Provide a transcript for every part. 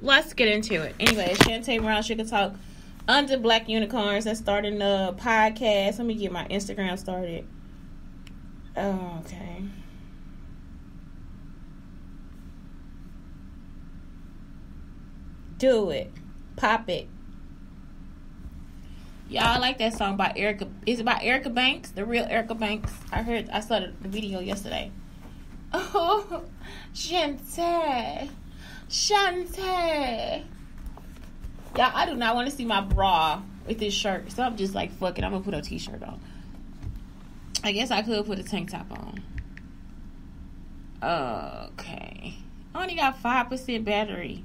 let's get into it. Anyway, Shante Brown Sugar Talk under Black Unicorns. That's starting the podcast. Let me get my Instagram started. Oh, okay. Do it. Pop it. Y'all, I like that song by Erica. Is it by Erica Banks? The real Erica Banks. I saw the video yesterday. Oh, Shante. Y'all, I do not want to see my bra with this shirt. So I'm just like, fuck it. I'm going to put a t-shirt on. I guess I could put a tank top on. Okay. I only got 5% battery.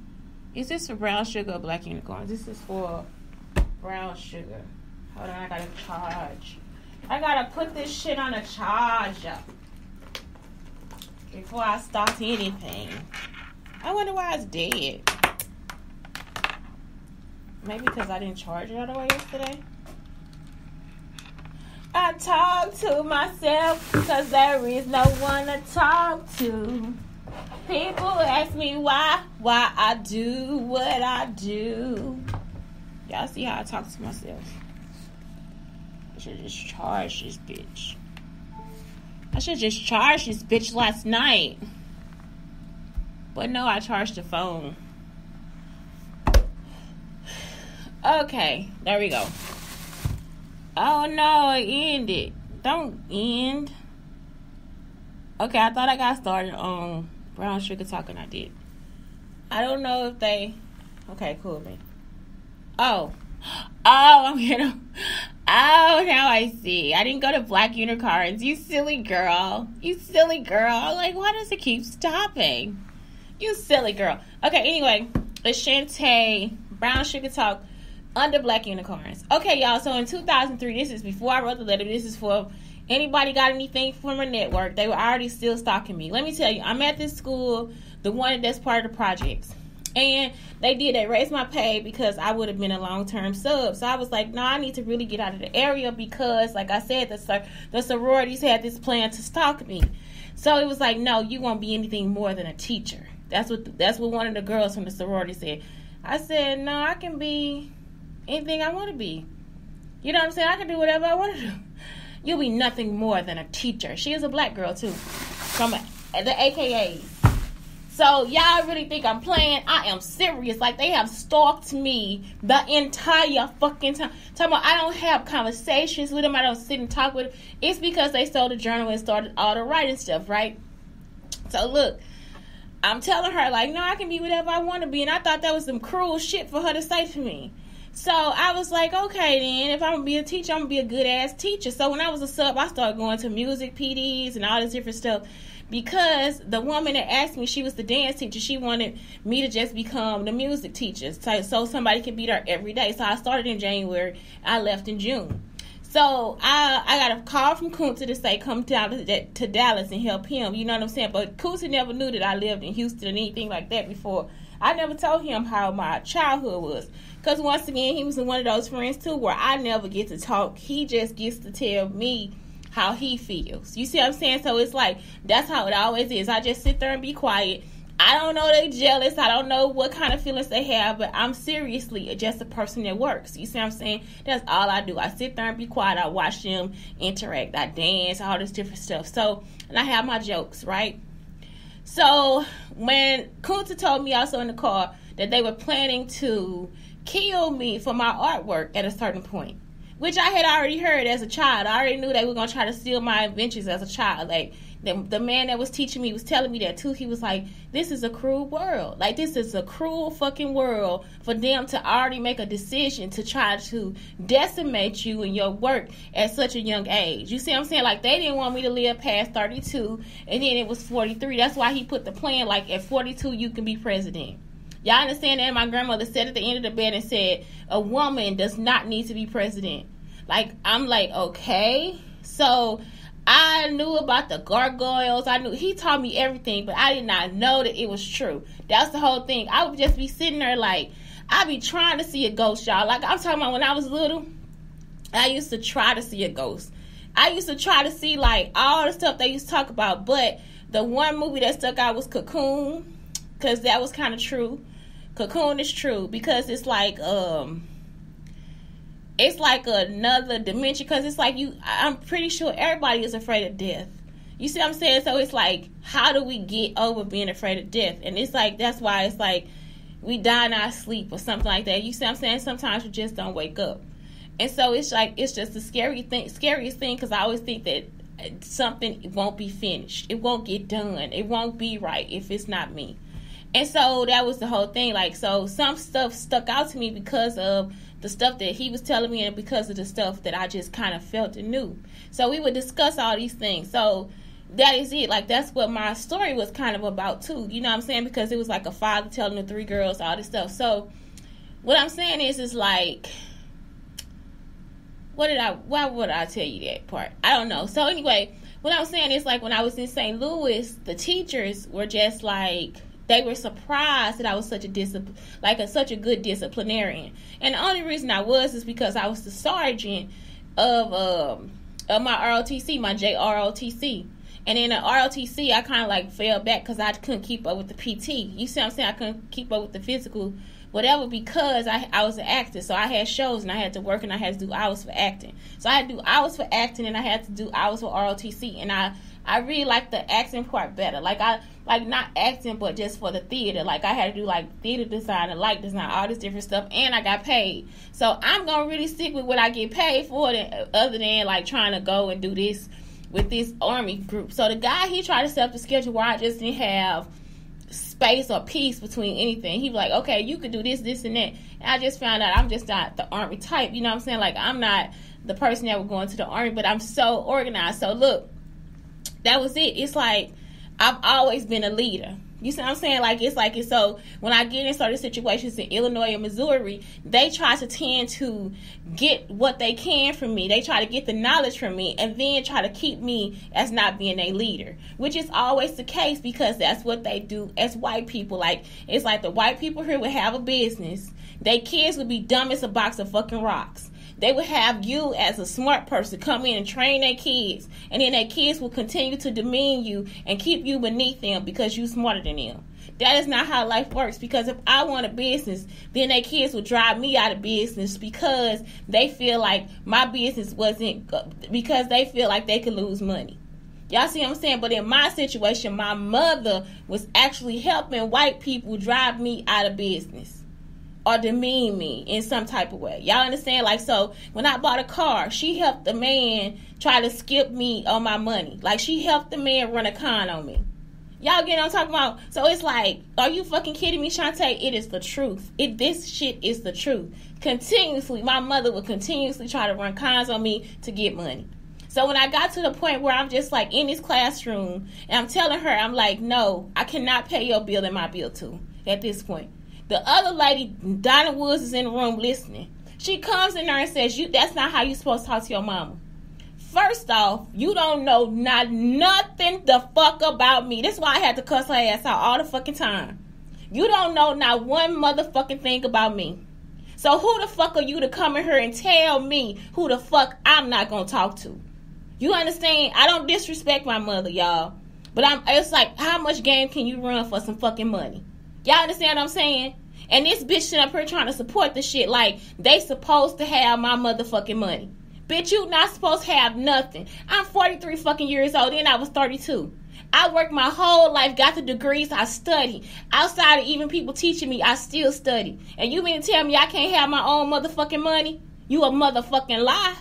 Is this for brown sugar or Black Unicorns? This is for brown sugar. Hold on, I gotta charge. I gotta put this shit on a charger before I start anything. I wonder why it's dead. Maybe because I didn't charge it all the way yesterday. I talk to myself because there is no one to talk to. People ask me why I do what I do. Y'all see how I talk to myself? I should just charge this bitch. I should just charge this bitch last night. But no, I charged the phone. Okay, there we go. Oh no, it ended. Don't end. Okay, I thought I got started on Brown Sugar Talk and I did. I don't know if they... Okay, cool, man. Oh, I'm gonna... Oh, now I see. I didn't go to Black Unicorns. You silly girl. Like, why does it keep stopping? You silly girl. Okay, anyway. It's Shante Brown Sugar Talk under Black Unicorns. Okay, y'all. So in 2003, this is before I wrote the letter. This is for anybody got anything from a network. They were already still stalking me. Let me tell you, I'm at this school, the one that's part of the projects. And they raised my pay because I would have been a long-term sub. So I was like, no, I need to really get out of the area because, like I said, the sororities had this plan to stalk me. So it was like, no, you won't be anything more than a teacher. That's what one of the girls from the sorority said. I said, no, I can be anything I want to be. You know what I'm saying? I can do whatever I want to do. You'll be nothing more than a teacher. She is a black girl, too, from the AKAs. So, y'all really think I'm playing? I am serious. Like, they have stalked me the entire fucking time. Talking about I don't have conversations with them. I don't sit and talk with them. It's because they stole the journal and started all the writing stuff, right? So, look, I'm telling her, like, no, I can be whatever I want to be. And I thought that was some cruel shit for her to say to me. So, I was like, okay, then, if I'm going to be a teacher, I'm going to be a good-ass teacher. So, when I was a sub, I started going to music PDs and all this different stuff. Because the woman that asked me, she was the dance teacher. She wanted me to just become the music teacher. So somebody can be there every day. So I started in January. I left in June. So I got a call from Kunta to say, come down to Dallas and help him. You know what I'm saying? But Kunta never knew that I lived in Houston or anything like that before. I never told him how my childhood was. Because once again, he was one of those friends too where I never get to talk. He just gets to tell me how he feels. You see what I'm saying? So it's like, that's how it always is. I just sit there and be quiet. I don't know they jealous. I don't know what kind of feelings they have, but I'm seriously just a person that works. You see what I'm saying? That's all I do. I sit there and be quiet. I watch them interact. I dance, all this different stuff. So, and I have my jokes, right? So, when Kunta told me also in the car that they were planning to kill me for my artwork at a certain point, which I had already heard as a child. I already knew they were going to try to steal my inventions as a child. Like, the man that was teaching me was telling me that, too. He was like, this is a cruel world. Like, this is a cruel fucking world for them to already make a decision to try to decimate you and your work at such a young age. You see what I'm saying? Like, they didn't want me to live past 32, and then it was 43. That's why he put the plan, like, at 42, you can be president. Y'all understand that? My grandmother sat at the end of the bed and said, a woman does not need to be president. Like, I'm like, okay. So, I knew about the gargoyles. He taught me everything, but I did not know that it was true. That's the whole thing. I would just be sitting there like, I'd be trying to see a ghost, y'all. Like, I'm talking about when I was little, I used to try to see a ghost. I used to try to see, like, all the stuff they used to talk about, but the one movie that stuck out was Cocoon, because that was kind of true. Cocoon is true because it's like another dimension, because it's like I'm pretty sure everybody is afraid of death. You see what I'm saying? So it's like, how do we get over being afraid of death? And it's like, that's why it's like we die in our sleep or something like that. You see what I'm saying? Sometimes we just don't wake up. And so it's like, it's just the scariest thing, because I always think that something won't be finished. It won't get done. It won't be right if it's not me. And so that was the whole thing. Like, so some stuff stuck out to me because of the stuff that he was telling me and because of the stuff that I just kind of felt and knew. So we would discuss all these things. So that is it. Like, that's what my story was kind of about too. You know what I'm saying? Because it was like a father telling the 3 girls all this stuff. So what I'm saying is like, why would I tell you that part? I don't know. So anyway, what I'm saying is, like, when I was in St. Louis, the teachers were just like, they were surprised that I was such a good disciplinarian. And the only reason I was is because I was the sergeant of my ROTC, my JROTC. And in the ROTC, I kind of like fell back because I couldn't keep up with the PT. You see what I'm saying? I couldn't keep up with the physical, whatever, because I was an actor. So I had shows and I had to work and I had to do hours for acting. So I had to do hours for acting and I had to do hours for ROTC. And I really like the acting part better. Like, I like not acting, but just for the theater. Like, I had to do like theater design and light design, all this different stuff, and I got paid. So I'm gonna really stick with what I get paid for, other than like trying to go and do this with this army group. So the guy, he tried to set up the schedule where I just didn't have space or peace between anything. He was like, okay, you could do this, this, and that. And I just found out I'm just not the army type. You know what I'm saying? Like, I'm not the person that would go into the army, but I'm so organized. So look, that was it. It's like, I've always been a leader. You see what I'm saying? Like, it's like, so when I get in certain situations in Illinois and Missouri, they try to tend to get what they can from me. They try to get the knowledge from me and then try to keep me as not being a leader, which is always the case because that's what they do as white people. Like, it's like the white people here would have a business. Their kids would be dumb as a box of fucking rocks. They would have you as a smart person come in and train their kids, and then their kids will continue to demean you and keep you beneath them because you're smarter than them. That is not how life works, because if I want a business, then their kids will drive me out of business because they feel like my business wasn't, because they feel like they could lose money. Y'all see what I'm saying? But in my situation, my mother was actually helping white people drive me out of business or demean me in some type of way. Y'all understand? Like, so when I bought a car, she helped the man try to skip me on my money. Like, she helped the man run a con on me. Y'all get what I'm talking about? So it's like, are you fucking kidding me, Shantae? It is the truth. This shit is the truth. Continuously, my mother would continuously try to run cons on me to get money. So when I got to the point where I'm just like in this classroom and I'm telling her, I'm like, no, I cannot pay your bill and my bill too at this point. The other lady, Donna Woods, is in the room listening. She comes in there and says, that's not how you supposed to talk to your mama. First off, you don't know nothing the fuck about me. That's why I had to cuss her ass out all the fucking time. You don't know not one motherfucking thing about me. So who the fuck are you to come in here and tell me who the fuck I'm not going to talk to? You understand? I don't disrespect my mother, y'all. But it's like, how much game can you run for some fucking money? Y'all understand what I'm saying? And this bitch sitting up here trying to support the shit like they supposed to have my motherfucking money. Bitch, you not supposed to have nothing. I'm 43 fucking years old, and I was 32. I worked my whole life, got the degrees, I studied. Outside of even people teaching me, I still study. And you mean to tell me I can't have my own motherfucking money? You a motherfucking lie.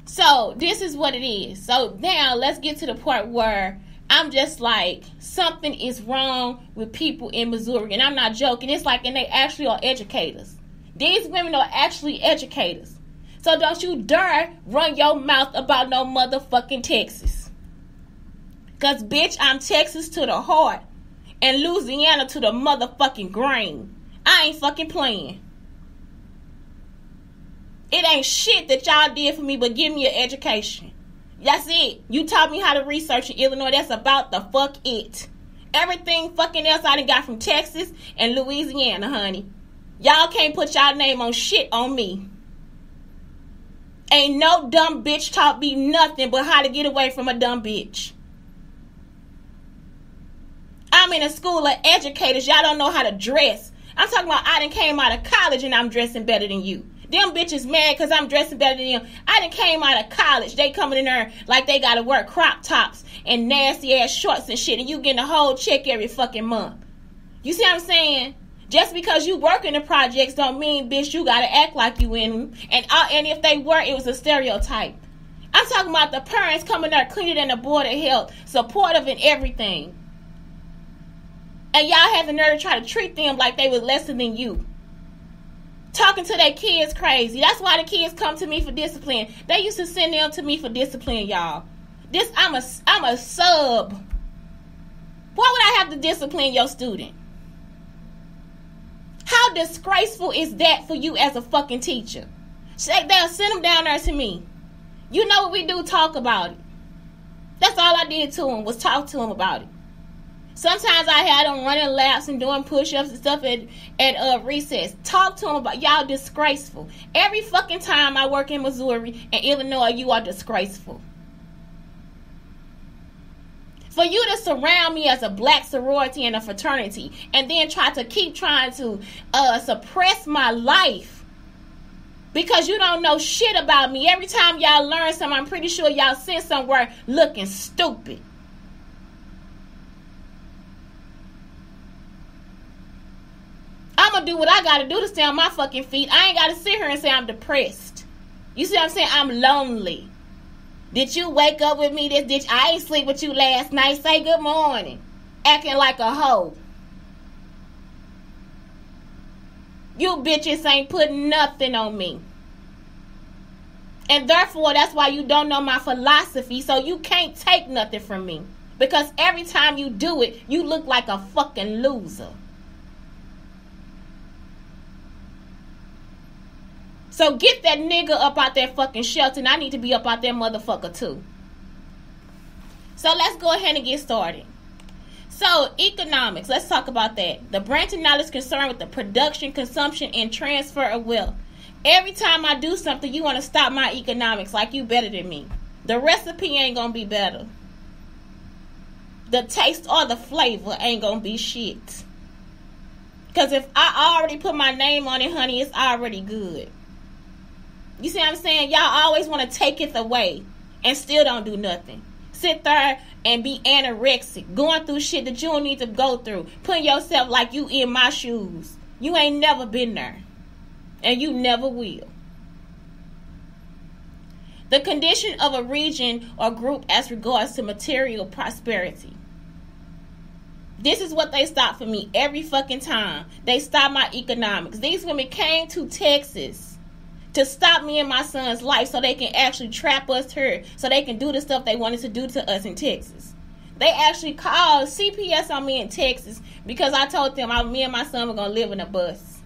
So, this is what it is. So, now, let's get to the part where I'm just like, something is wrong with people in Missouri. And I'm not joking. It's like, and they actually are educators. These women are actually educators. So don't you dare run your mouth about no motherfucking Texas. Because, bitch, I'm Texas to the heart. And Louisiana to the motherfucking grain. I ain't fucking playing. It ain't shit that y'all did for me but give me an education. That's it. You taught me how to research in Illinois. That's about the fuck it. Everything fucking else I done got from Texas and Louisiana, honey. Y'all can't put y'all name on shit on me. Ain't no dumb bitch taught me nothing but how to get away from a dumb bitch. I I'm in a school of educators. Y'all don't know how to dress. I'm talking about I done came out of college and I'm dressing better than you. Them bitches mad because I'm dressing better than them. I done came out of college. They coming in there like they got to wear crop tops and nasty ass shorts and shit. And you getting a whole check every fucking month. You see what I'm saying? Just because you work in the projects don't mean, bitch, you got to act like you in them. And if they were, it was a stereotype. I'm talking about the parents coming there cleaner than the board of health, supportive and everything. And y'all have the nerve to try to treat them like they was lesser than you. Talking to their kids crazy. That's why the kids come to me for discipline. They used to send them to me for discipline, y'all. I'm a sub. Why would I have to discipline your student? How disgraceful is that for you as a fucking teacher? They'll send them down there to me. You know what we do? Talk about it. That's all I did to them, was talk to them about it. Sometimes I had them running laps and doing push-ups and stuff at recess. Talk to them about, y'all disgraceful. Every fucking time I work in Missouri and Illinois, you are disgraceful. For you to surround me as a black sorority and a fraternity and then keep trying to suppress my life because you don't know shit about me. Every time y'all learn something, I'm pretty sure y'all sent somewhere looking stupid. I'm going to do what I got to do to stay on my fucking feet. I ain't got to sit here and say I'm depressed. You see what I'm saying? I'm lonely. Did you wake up with me? I ain't sleep with you last night. Say good morning. Acting like a hoe. You bitches ain't putting nothing on me. And therefore, that's why you don't know my philosophy. So you can't take nothing from me. Because every time you do it, you look like a fucking loser. So get that nigga up out that fucking shelter, and I need to be up out that motherfucker too. So let's go ahead and get started. So economics, let's talk about that. The branch of knowledge concerned with the production, consumption, and transfer of wealth. Every time I do something, you want to stop my economics like you better than me. The recipe ain't going to be better. The taste or the flavor ain't going to be shit. Because if I already put my name on it, honey, it's already good. You see what I'm saying? Y'all always want to take it away and still don't do nothing. Sit there and be anorexic, going through shit that you don't need to go through, putting yourself like you in my shoes. You ain't never been there, and you never will. The condition of a region or group as regards to material prosperity. This is what they stop for me every fucking time. They stop my economics. These women came to Texas to stop me and my son's life so they can actually trap us here, so they can do the stuff they wanted to do to us in Texas. They actually called CPS on me in Texas because I told them me and my son were going to live in a bus.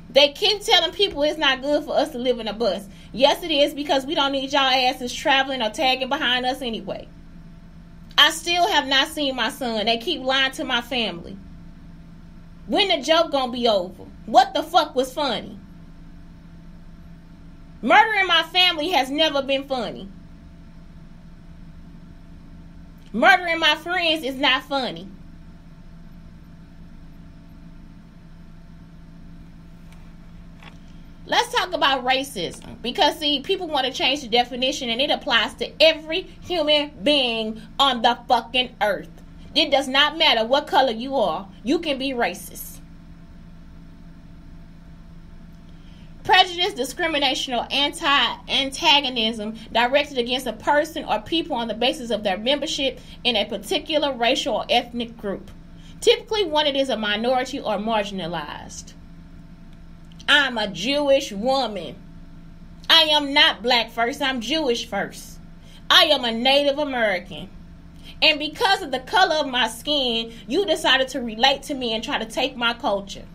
They keep telling people it's not good for us to live in a bus. Yes, it is, because we don't need y'all asses traveling or tagging behind us anyway. I still have not seen my son. They keep lying to my family. When the joke going to be over? What the fuck was funny? Murdering my family has never been funny. Murdering my friends is not funny. Let's talk about racism. Because, see, people want to change the definition, and it applies to every human being on the fucking earth. It does not matter what color you are. You can be racist. Prejudice, discrimination, or antagonism directed against a person or people on the basis of their membership in a particular racial or ethnic group. Typically when it is a minority or marginalized. I'm a Jewish woman. I am not black first, I'm Jewish first. I am a Native American. And because of the color of my skin, you decided to relate to me and try to take my culture.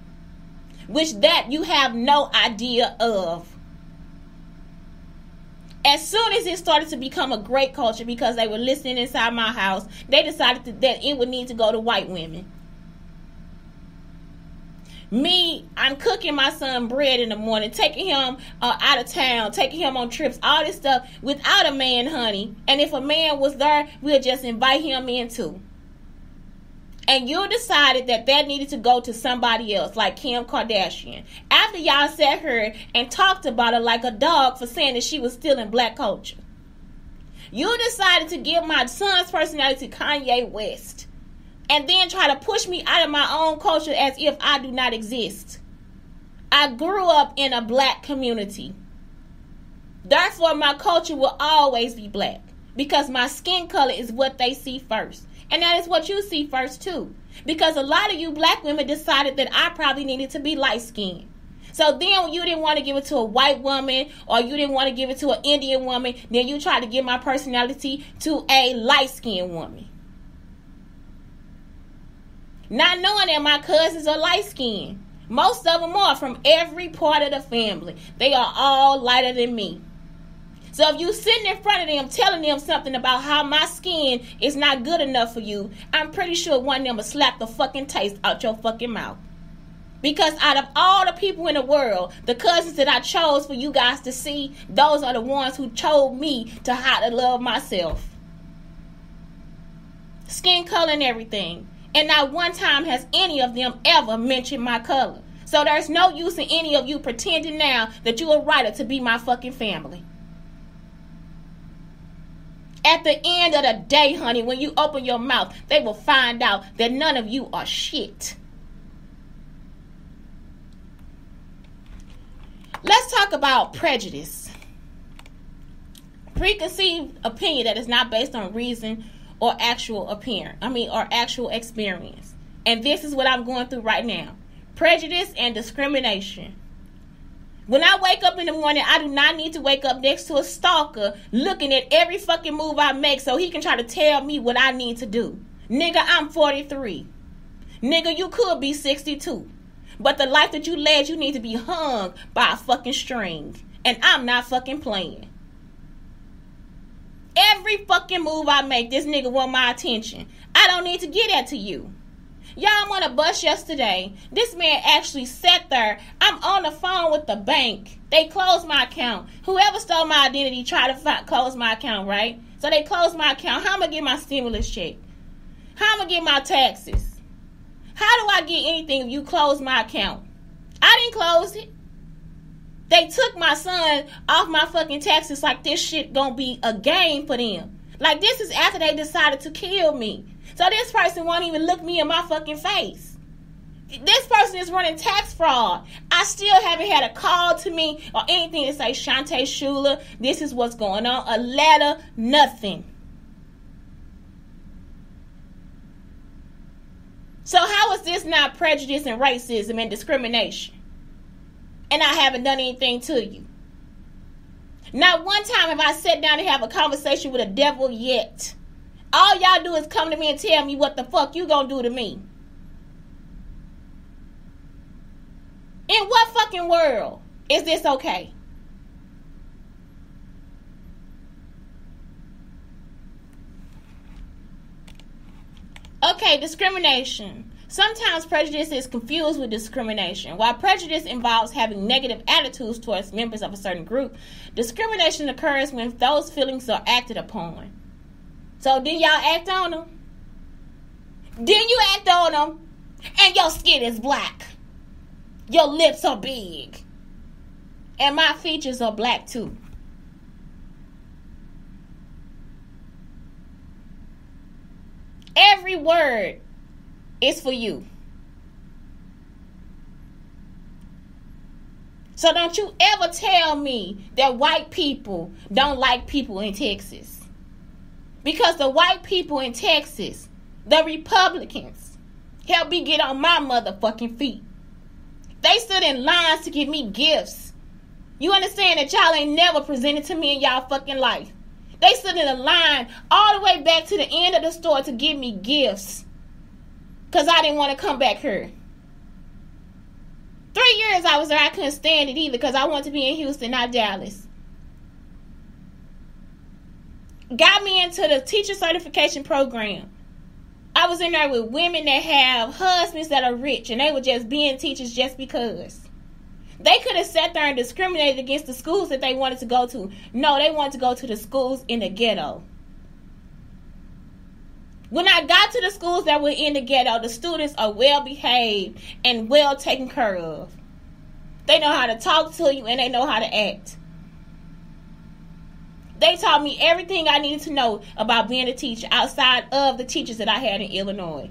Which that you have no idea of. As soon as it started to become a great culture because they were listening inside my house, they decided that it would need to go to white women. Me, I'm cooking my son bread in the morning, taking him out of town, taking him on trips, all this stuff without a man, honey. And if a man was there, we'll just invite him in too. And you decided that needed to go to somebody else, like Kim Kardashian. After y'all sat her and talked about her like a dog for saying that she was stealing black culture. You decided to give my son's personality to Kanye West. And then try to push me out of my own culture as if I do not exist. I grew up in a black community. Therefore, my culture will always be black. Because my skin color is what they see first. And that is what you see first too. Because a lot of you black women decided that I probably needed to be light skinned. So then you didn't want to give it to a white woman, or you didn't want to give it to an Indian woman. Then you tried to give my personality to a light skinned woman. Not knowing that my cousins are light skinned. Most of them are from every part of the family. They are all lighter than me. So if you sitting in front of them telling them something about how my skin is not good enough for you, I'm pretty sure one of them will slap the fucking taste out your fucking mouth. Because out of all the people in the world, the cousins that I chose for you guys to see, those are the ones who told me to how to love myself. Skin color and everything. And not one time has any of them ever mentioned my color. So there's no use in any of you pretending now that you're a writer to be my fucking family. At the end of the day, honey, when you open your mouth, they will find out that none of you are shit. Let's talk about prejudice. Preconceived opinion that is not based on reason or actual or actual experience. And this is what I'm going through right now. Prejudice and discrimination. When I wake up in the morning, I do not need to wake up next to a stalker looking at every fucking move I make so he can try to tell me what I need to do. Nigga, I'm 43. Nigga, you could be 62. But the life that you led, you need to be hung by a fucking string. And I'm not fucking playing. Every fucking move I make, this nigga want my attention. I don't need to get that to you. Y'all, I'm on a bus yesterday. This man actually sat there. I'm on the phone with the bank. They closed my account. Whoever stole my identity tried to close my account, right? So they closed my account. How am I get my stimulus check? How am I get my taxes? How do I get anything if you close my account? I didn't close it. They took my son off my fucking taxes like this shit gonna be a game for them. Like this is after they decided to kill me. So this person won't even look me in my fucking face. This person is running tax fraud. I still haven't had a call to me or anything to say, Shante Schuler, this is what's going on. A letter, nothing. So how is this not prejudice and racism and discrimination? And I haven't done anything to you. Not one time have I sat down and have a conversation with a devil yet. All y'all do is come to me and tell me what the fuck you gonna do to me. In what fucking world is this okay? Okay, discrimination. Sometimes prejudice is confused with discrimination. While prejudice involves having negative attitudes towards members of a certain group, discrimination occurs when those feelings are acted upon. So then y'all act on them? Then you act on them and your skin is black. Your lips are big. And my features are black too. Every word is for you. So don't you ever tell me that white people don't like people in Texas. Because the white people in Texas, the Republicans, helped me get on my motherfucking feet. They stood in lines to give me gifts. You understand that y'all ain't never presented to me in y'all fucking life. They stood in a line all the way back to the end of the store to give me gifts. Because I didn't want to come back here. 3 years I was there, I couldn't stand it either because I wanted to be in Houston, not Dallas. Got me into the teacher certification program. I was in there with women that have husbands that are rich and they were just being teachers just because. They could have sat there and discriminated against the schools that they wanted to go to. No, they wanted to go to the schools in the ghetto. When I got to the schools that were in the ghetto, the students are well behaved and well taken care of. They know how to talk to you and they know how to act. They taught me everything I needed to know about being a teacher outside of the teachers that I had in Illinois.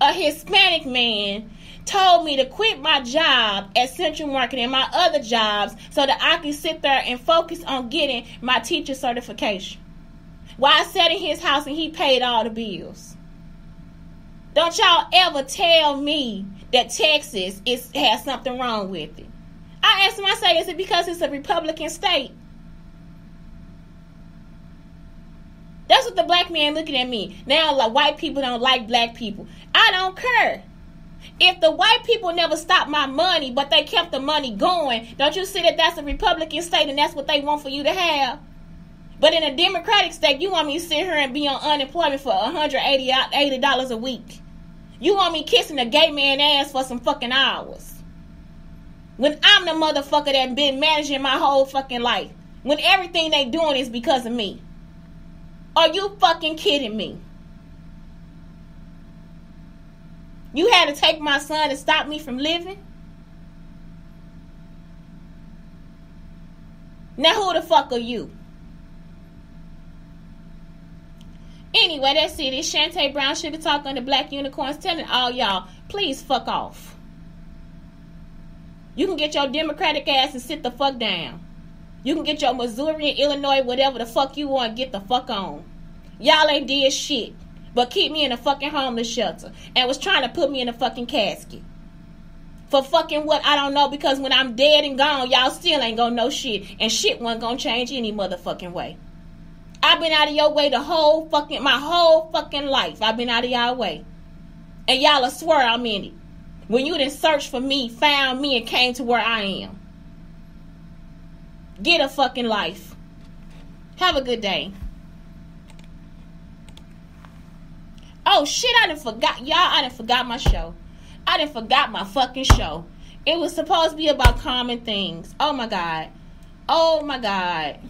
A Hispanic man told me to quit my job at Central Market and my other jobs so that I could sit there and focus on getting my teacher certification. While I sat in his house and he paid all the bills. Don't y'all ever tell me that Texas has something wrong with it. I asked him, I say, is it because it's a Republican state? That's what the black man looking at me. Now, like, white people don't like black people. I don't care. If the white people never stopped my money, but they kept the money going, don't you see that that's a Republican state and that's what they want for you to have? But in a Democratic state, you want me to sit here and be on unemployment for $180 a week. You want me kissing a gay man ass for some fucking hours. When I'm the motherfucker that been managing my whole fucking life. When everything they doing is because of me. Are you fucking kidding me? You had to take my son to stop me from living? Now who the fuck are you? Anyway, that's it. It's Shantae Brown Sugar Talk on the Black Unicorns telling all y'all, please fuck off. You can get your Democratic ass and sit the fuck down. You can get your Missouri and Illinois, whatever the fuck you want, get the fuck on. Y'all ain't did shit but keep me in a fucking homeless shelter and was trying to put me in a fucking casket. For fucking what? I don't know, because when I'm dead and gone, y'all still ain't gonna know shit, and shit wasn't gonna change any motherfucking way. I've been out of your way my whole fucking life. I've been out of y'all way. And y'all will swear I'm in it. When you done searched for me, found me, and came to where I am. Get a fucking life. Have a good day. Oh shit, I done forgot. Y'all, I done forgot my show. I done forgot my fucking show. It was supposed to be about common things. Oh my God. Oh my God.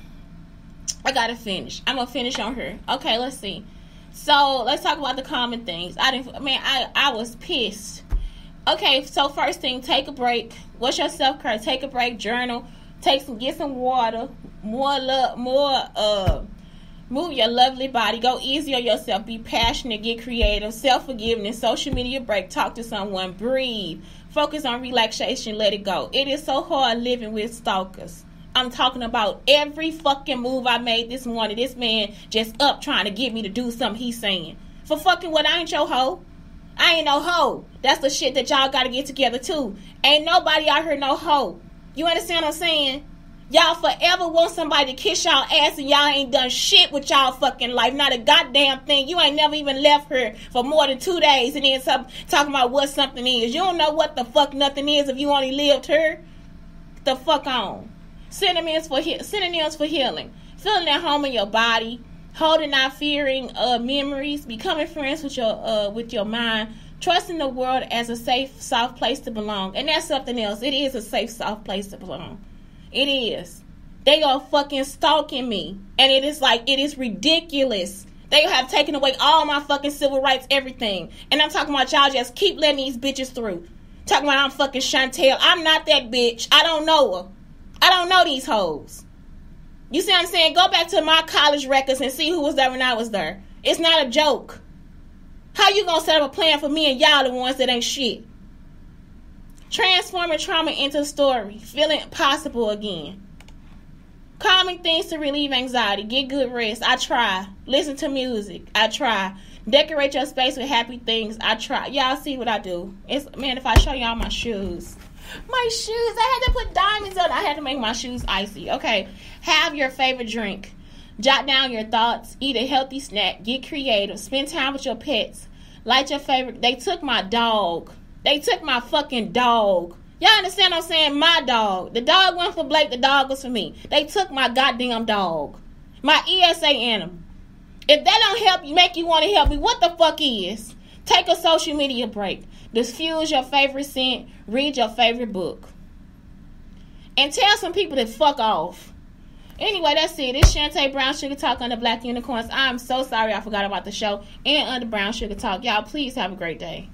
I gotta finish. I'm gonna finish on her. Okay, let's see. So let's talk about the common things. I was pissed. Okay, so first thing, take a break. What's your self-care? Take a break, journal, get some water, move your lovely body, go easy on yourself, be passionate, get creative, self-forgiveness, social media break, talk to someone, breathe, focus on relaxation, let it go. It is so hard living with stalkers. I'm talking about every fucking move I made this morning. This man just up trying to get me to do something he's saying. For fucking what? I ain't your hoe. I ain't no hoe. That's the shit that y'all gotta get together too. Ain't nobody out here no hoe. You understand what I'm saying? Y'all forever want somebody to kiss y'all ass and y'all ain't done shit with y'all fucking life. Not a goddamn thing. You ain't never even left her for more than 2 days and then talking about what something is. You don't know what the fuck nothing is if you only lived her. The fuck on. Synonyms for healing. Feeling at home in your body. Holding out fearing memories. Becoming friends with your mind. Trusting the world as a safe, soft place to belong. And that's something else. It is a safe, soft place to belong. It is. They are fucking stalking me. And it is ridiculous. They have taken away all my fucking civil rights, everything. And I'm talking about y'all just keep letting these bitches through. Talking about I'm fucking Chantel. I'm not that bitch. I don't know her. I don't know these hoes. You see what I'm saying? Go back to my college records and see who was there when I was there. It's not a joke. How you gonna set up a plan for me and y'all the ones that ain't shit? Transforming trauma into a story. Feeling possible again. Calming things to relieve anxiety. Get good rest. I try. Listen to music. I try. Decorate your space with happy things. I try. Y'all see what I do. Man, if I show y'all my shoes. My shoes. I had to put diamonds on. I had to make my shoes icy. Okay. Have your favorite drink. Jot down your thoughts. Eat a healthy snack. Get creative. Spend time with your pets. Light your favorite. They took my dog. They took my fucking dog. Y'all understand what I'm saying? My dog. The dog went for Blake. The dog was for me. They took my goddamn dog. My ESA animal. If that don't help you, make you want to help me, what the fuck is? Take a social media break. Diffuse your favorite scent. Read your favorite book. And tell some people to fuck off. Anyway, that's it. It's Shante Brown Sugar Talk on the Black Unicorns. I'm so sorry I forgot about the show and on the Brown Sugar Talk. Y'all, please have a great day.